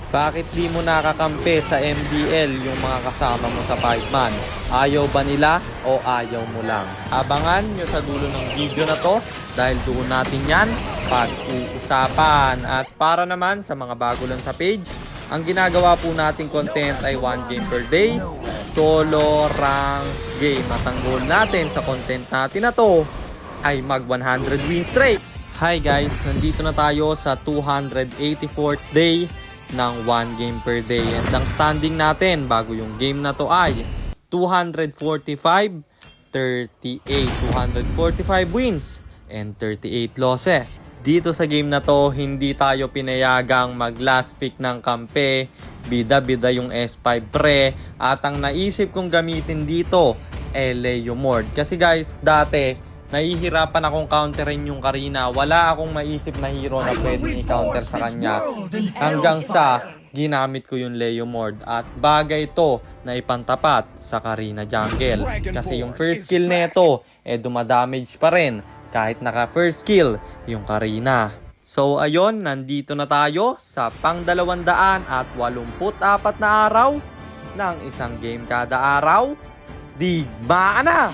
Bakit di mo nakakampi sa MDL yung mga kasama mo sa 5-man? Ayaw ba nila o ayaw mo lang? Abangan nyo sa dulo ng video na to dahil doon natin yan pag-uusapan. At para naman sa mga bago lang sa page, ang ginagawa po nating content ay 1 game per day, solo rank game. At ang goal natin sa content natin na to ay mag 100 win straight. Hi guys, nandito na tayo sa 284th day ng 1 game per day. And ang standing natin bago yung game na to ay 245, 38. 245 wins and 38 losses. Dito sa game na to, hindi tayo pinayagang mag last pick ng kampe. Bida-bida yung S5 pre. At ang naisip kong gamitin dito, Leo Mord. Kasi guys, dati nahihirapan akong counterin yung Karina. Wala akong maisip na hero na pwedeng i-counter sa kanya. Hanggang sa ginamit ko yung Leo Mord. At bagay to na ipantapat sa Karina jungle. Kasi yung first kill neto, dumadamage pa rin. Kahit naka first kill yung Karina. So ayun, nandito na tayo sa pang 284 na araw ng isang game kada araw. Digmaan na!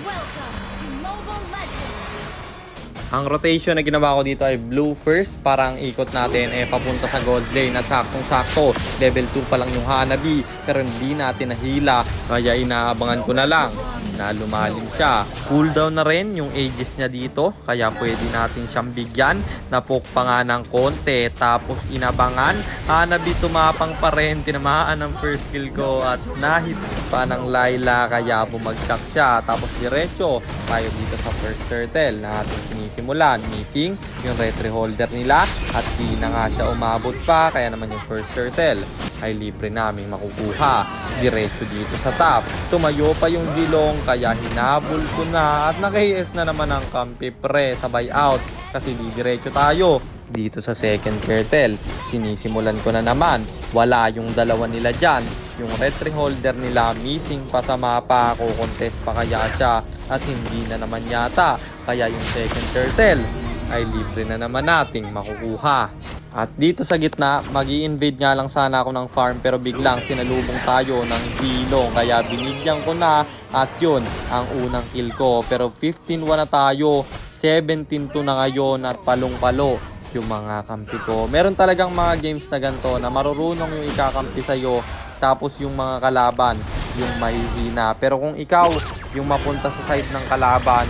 Ang rotation na ginawa ko dito ay blue first. Parang ikot natin papunta sa gold lane. At saktong-sakto, level 2 pa lang yung Hanabi. Pero hindi natin nahila. Kaya inaabangan ko na lang na lumalim siya. Cooldown na rin yung ages niya dito. Kaya pwede natin siyang bigyan. Napok pa nga ng konti. Tapos inabangan. Hanabi tumapang pa rin. Tinamaan ang first kill ko. At nahit pa ng Layla. Kaya bumagsak siya. Tapos diretso tayo dito sa first turtle na ating sinisimulan. Missing yung retry holder nila. At di na nga siya umabot pa. Kaya naman yung first turtle ay libre namin makukuha. Diretso dito sa top. Tumayo pa yung Zilong. Kaya hinabol ko na. At naka-AS na naman ang kampi pre sa buyout. Kasi di diretso tayo. Dito sa second turtle, sinisimulan ko na naman. Wala yung dalawa nila dyan. Yung retry holder nila missing pa sa mapa. Kukontest pa kaya siya. At hindi na naman yata. Kaya yung second turtle ay libre na naman nating makukuha. At dito sa gitna, mag-i-invade nga lang sana ako ng farm pero biglang sinalubong tayo ng Zilong. Kaya binigyan ko na at yun ang unang kill ko. Pero 15-1 na tayo, 17-2 na ngayon at palong-palo yung mga kampi ko. Meron talagang mga games na ganito na marurunong yung ikakampi sa'yo tapos yung mga kalaban yung mahihina. Pero kung ikaw yung mapunta sa side ng kalaban,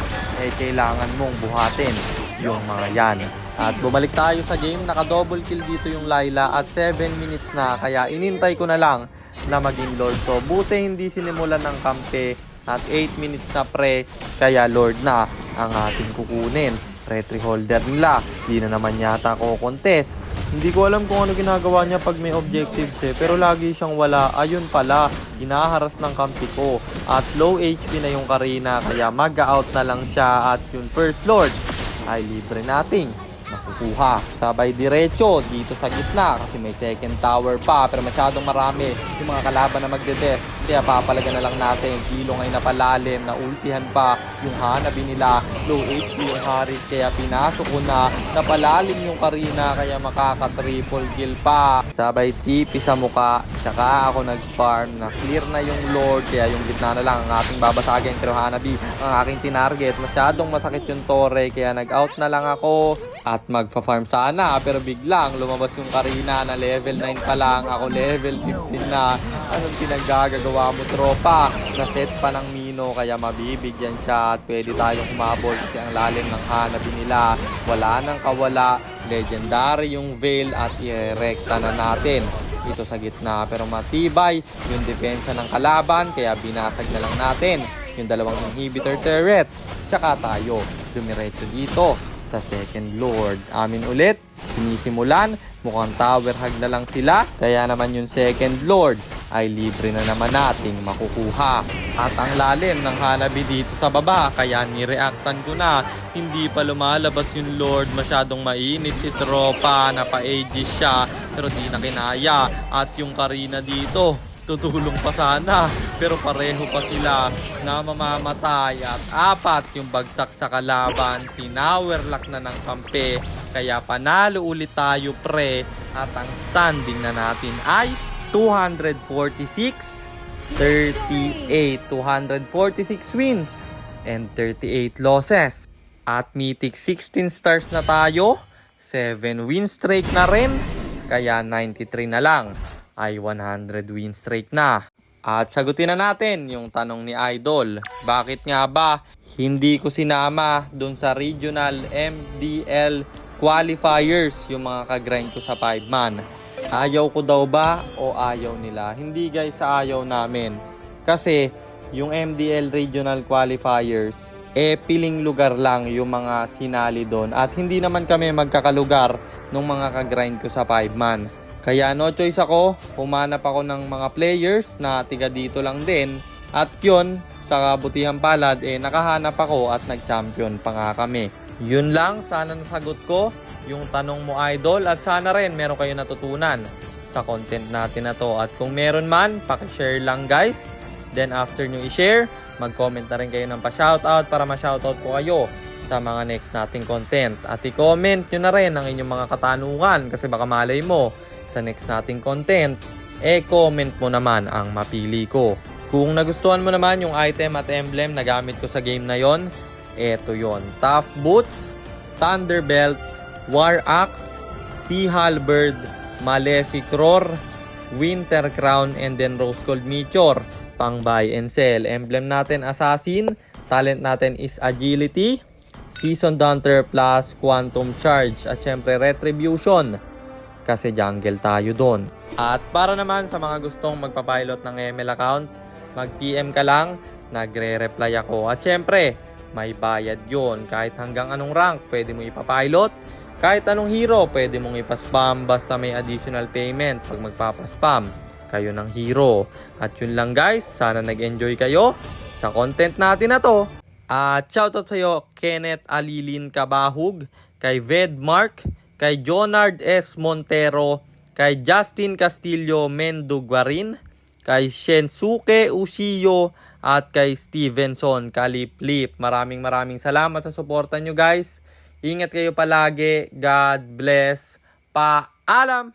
kailangan mong buhatin yung mga yan. At bumalik tayo sa game, naka-double kill dito yung Layla at 7 minutes na. Kaya inintay ko na lang na maging Lord. So buti hindi sinimulan ng kampe at 8 minutes na pre. Kaya Lord na ang ating kukunin. Retry holder nila, di na naman yata ko contest. Hindi ko alam kung ano ginagawa niya pag may objectives pero lagi siyang wala. Ayun pala, hinaharas ng kampi ko. At low HP na yung Karina kaya mag-out na lang siya. At yung first Lord ay libre nating makukuha. Sabay diretso dito sa gitna kasi may second tower pa pero masyadong marami yung mga kalaban na magde-death. Kaya papalagan na lang natin. Zilong ay napalalim na ultihan pa yung Hanabi nila. Low HP yung Harit kaya pinasok ko na. Napalalim yung Karina kaya makaka-triple kill pa. Sabay tipi sa muka. Tsaka ako nag-farm na clear na yung Lord. Kaya yung gitna na lang ang ating babasagin. Pero Hanabi ang aking tinarget. Masyadong masakit yung Torre kaya nag-out na lang ako. At magpa-farm sana pero biglang lumabas yung Karina na level 9 pa lang. Ako level 15 na. Anong pinaggagawa mo tropa? Naset pa ng Mino kaya mabibigyan siya at pwede tayong humabol kasi ang lalim ng Hanabi nila. Wala nang kawala. Legendary yung Veil at i-rekta na natin ito sa gitna. Pero matibay yung depensa ng kalaban kaya binasag na lang natin yung dalawang inhibitor turret. Tsaka tayo dumiretso dito sa second Lord. Amin ulit, sinisimulan, mukhang tower hug na lang sila. Kaya naman yung second Lord ay libre na naman nating makukuha. At ang lalim ng Hanabi dito sa baba, kaya nireactan ko na. Hindi pa lumalabas yung Lord, masyadong mainit si tropa, napa-aegis siya, pero di na kinaya. At yung Karina dito, tutulong pa sana. Pero pareho pa sila na mamamatay at 4 yung bagsak sa kalaban. Tinowerlock na ng kampe. Kaya panalo ulit tayo pre. At ang standing na natin ay 246-38. 246 wins and 38 losses. At mythic 16 stars na tayo. 7 win streak na rin. Kaya 93 na lang ay 100 win streak na. At sagutin na natin yung tanong ni Idol. Bakit nga ba hindi ko sinama dun sa regional MDL qualifiers yung mga kagrind ko sa 5-man? Ayaw ko daw ba o ayaw nila? Hindi guys, sa ayaw namin. Kasi yung MDL regional qualifiers, piling lugar lang yung mga sinali doon. At hindi naman kami magkakalugar nung mga kagrind ko sa 5-man. Kaya no choice ako, humanap ako ng mga players na tiga dito lang din. At yun, sa kabutihang palad, nakahanap ako at nag-champion pa nga kami. Yun lang, sana nasagot ko yung tanong mo Idol. At sana rin meron kayo natutunan sa content natin na to. At kung meron man, pakishare lang guys. Then after nyo i-share, mag-comment na rin kayo ng pa-shoutout para ma-shoutout po kayo sa mga next nating content. At i-comment nyo na rin ang inyong mga katanungan kasi baka malay mo sa next nating content, comment mo naman ang mapili ko. Kung nagustuhan mo naman yung item at emblem na gamit ko sa game na yon, eto yon. Tough Boots, Thunderbelt, War Axe, Sea Halberd, Malefic Roar, Winter Crown, and then Rose Gold Meteor. Pang buy and sell. Emblem natin Assassin, talent natin is Agility, Seasoned Hunter plus Quantum Charge, at syempre Retribution kasi jungle tayo doon. At para naman sa mga gustong magpapilot ng ML account, mag-PM ka lang, nagre-reply ako. At syempre, may bayad yon. Kahit hanggang anong rank, pwede mo ipapilot. Kahit anong hero, pwede mong ipaspam basta may additional payment pag magpapaspam kayo ng hero. At yun lang guys, sana nag-enjoy kayo sa content natin na to. At shoutout sa'yo Kenneth Alilin Kabahug, kay Vedmark, kay Jonard S. Montero, kay Justin Castillo Menduguarin, kay Shensuke Ushiyo, at kay Stevenson Kaliplip. Maraming salamat sa suporta nyo guys. Ingat kayo palagi. God bless. Paalam!